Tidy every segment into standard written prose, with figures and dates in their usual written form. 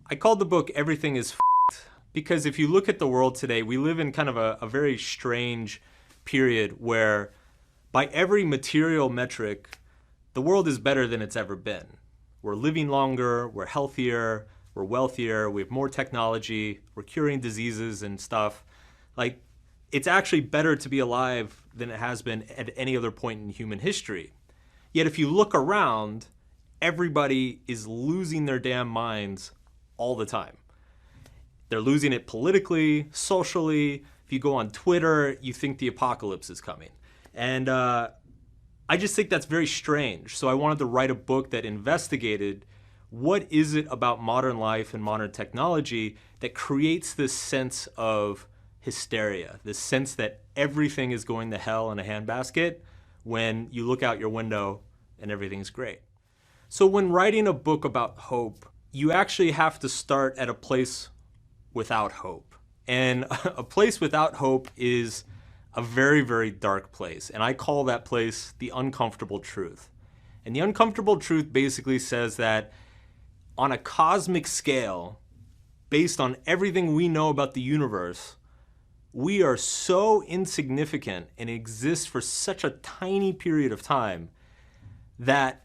I called the book Everything is F***ed because if you look at the world today, we live in kind of a very strange period where by every material metric, the world is better than it's ever been. We're living longer, we're healthier, we're wealthier, we have more technology, we're curing diseases and stuff. Like, it's actually better to be alive than it has been at any other point in human history. Yet if you look around, everybody is losing their damn minds all the time. They're losing it politically, socially. If you go on Twitter, you think the apocalypse is coming. And I just think that's very strange. So I wanted to write a book that investigated what is it about modern life and modern technology that creates this sense of hysteria, this sense that everything is going to hell in a handbasket when you look out your window and everything's great. So when writing a book about hope, you actually have to start at a place without hope. And a place without hope is a very, very dark place. And I call that place the uncomfortable truth. And the uncomfortable truth basically says that on a cosmic scale, based on everything we know about the universe, we are so insignificant and exist for such a tiny period of time that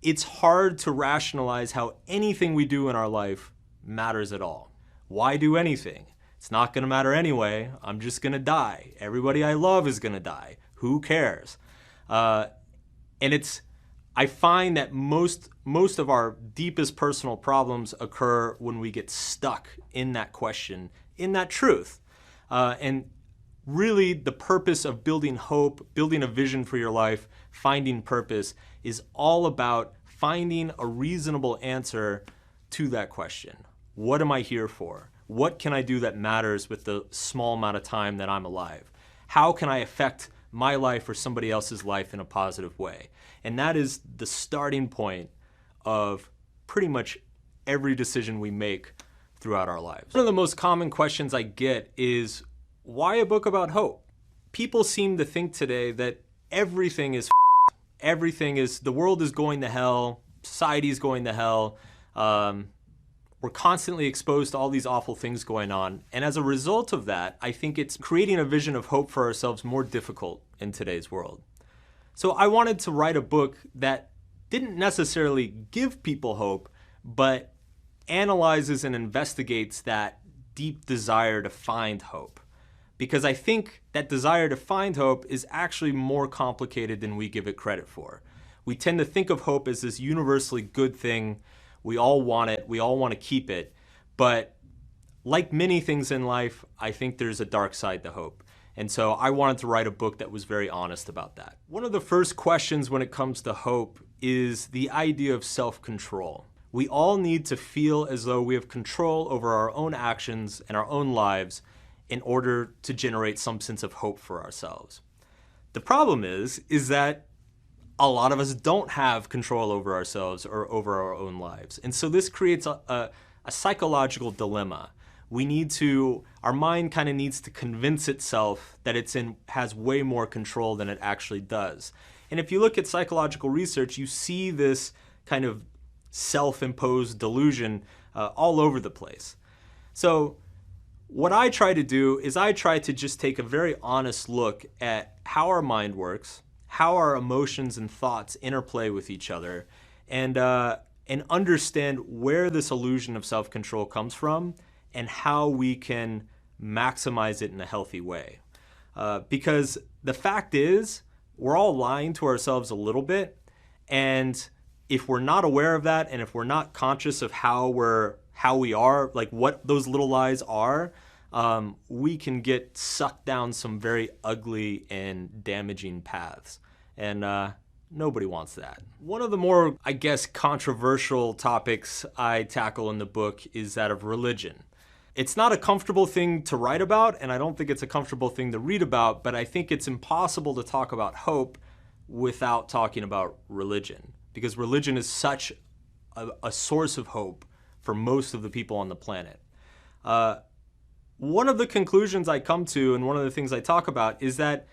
it's hard to rationalize how anything we do in our life matters at all. Why do anything? It's not going to matter anyway. I'm just going to die. Everybody I love is going to die. Who cares? I find that most of our deepest personal problems occur when we get stuck in that question, in that truth. And really the purpose of building hope, building a vision for your life, finding purpose is all about finding a reasonable answer to that question. What am I here for? What can I do that matters with the small amount of time that I'm alive? How can I affect my life or somebody else's life in a positive way? And that is the starting point of pretty much every decision we make throughout our lives. One of the most common questions I get is, why a book about hope? People seem to think today that everything is the world is going to hell, society is going to hell. We're constantly exposed to all these awful things going on. And as a result of that, I think it's creating a vision of hope for ourselves more difficult in today's world. So I wanted to write a book that didn't necessarily give people hope, but analyzes and investigates that deep desire to find hope. Because I think that desire to find hope is actually more complicated than we give it credit for. We tend to think of hope as this universally good thing. We all want it. We all want to keep it. But like many things in life, I think there's a dark side to hope. And so I wanted to write a book that was very honest about that. One of the first questions when it comes to hope is the idea of self-control. We all need to feel as though we have control over our own actions and our own lives in order to generate some sense of hope for ourselves. The problem is that a lot of us don't have control over ourselves or over our own lives. And so this creates a psychological dilemma. Our mind kind of needs to convince itself that has way more control than it actually does. And if you look at psychological research, you see this kind of self-imposed delusion all over the place. So what I try to do is I try to just take a very honest look at how our mind works, how our emotions and thoughts interplay with each other, and understand where this illusion of self-control comes from and how we can maximize it in a healthy way. Because the fact is, we're all lying to ourselves a little bit, and if we're not aware of that, and if we're not conscious of how we are, like what those little lies are, we can get sucked down some very ugly and damaging paths. And nobody wants that. One of the more, I guess, controversial topics I tackle in the book is that of religion. It's not a comfortable thing to write about, and I don't think it's a comfortable thing to read about, but I think it's impossible to talk about hope without talking about religion, because religion is such a source of hope for most of the people on the planet. One of the conclusions I come to, and one of the things I talk about, is that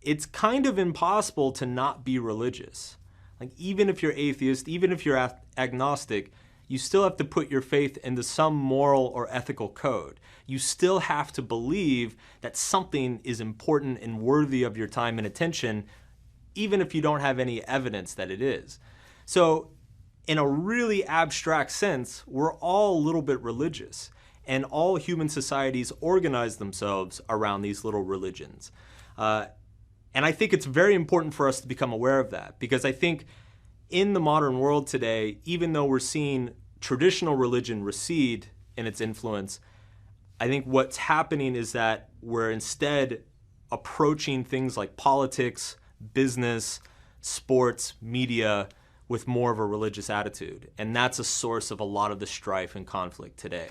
it's kind of impossible to not be religious. Like, even if you're atheist, even if you're agnostic, You still have to put your faith into some moral or ethical code. You still have to believe that something is important and worthy of your time and attention, even if you don't have any evidence that it is. So in a really abstract sense, we're all a little bit religious, and all human societies organize themselves around these little religions. And I think it's very important for us to become aware of that, because I think in the modern world today, even though we're seeing traditional religion recede in its influence, I think what's happening is that we're instead approaching things like politics, business, sports, media with more of a religious attitude. And that's a source of a lot of the strife and conflict today.